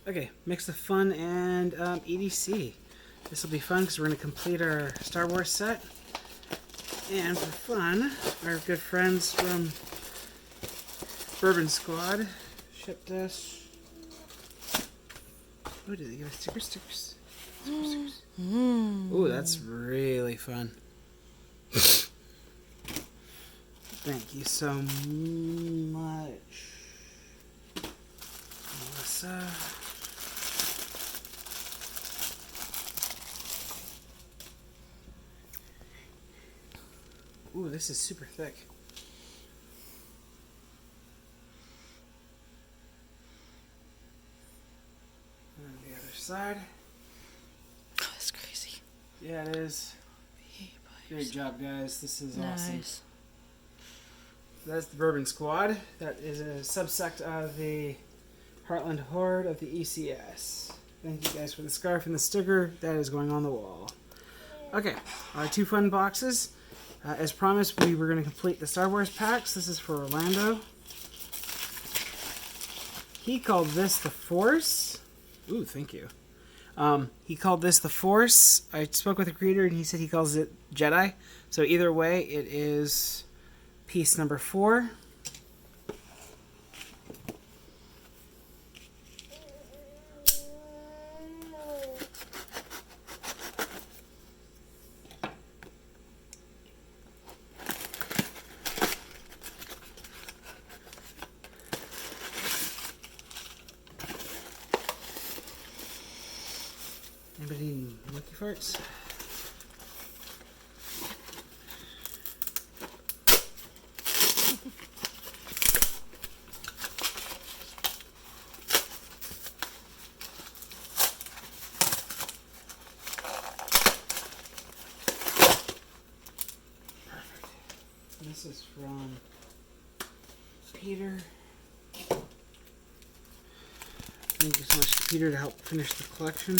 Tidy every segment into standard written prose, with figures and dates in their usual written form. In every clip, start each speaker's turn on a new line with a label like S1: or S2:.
S1: Okay, Mix of Fun and EDC. This will be fun because we're going to complete our Star Wars set. And for fun, our good friends from Bourbon Squad shipped us... Oh, did they give us stickers? Stickers. Oh, that's really fun. Thank you so much, Melissa. Ooh, this is super thick. And the other side.
S2: Oh, that's crazy.
S1: Yeah, it is. Great job, guys. This is awesome. That's the Bourbon Squad. That is a subsect of the Heartland Horde of the ECS. Thank you guys for the scarf and the sticker. That is going on the wall. Okay, our 2 fun boxes. As promised, we were going to complete the Star Wars packs. This is for Orlando. He called this the Force. Ooh, thank you. He called this the Force. I spoke with the creator and he said he calls it Jedi. So either way, it is piece number 4. Anybody need monkey farts? This is from Peter. Thank you so much to Peter to help finish the collection.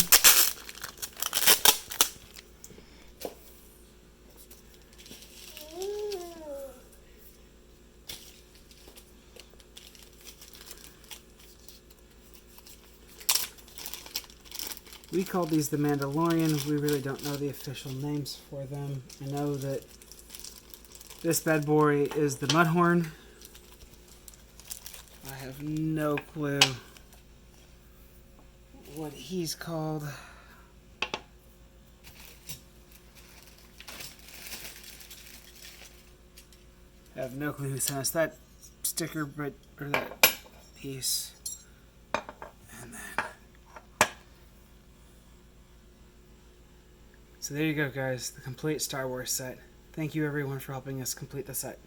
S1: We called these the Mandalorian. We really don't know the official names for them. I know that this bad boy is the Mudhorn. I have no clue what he's called. I have no clue who sent us that sticker, or that piece. And then... So there you go, guys. The complete Star Wars set. Thank you, everyone, for helping us complete the set.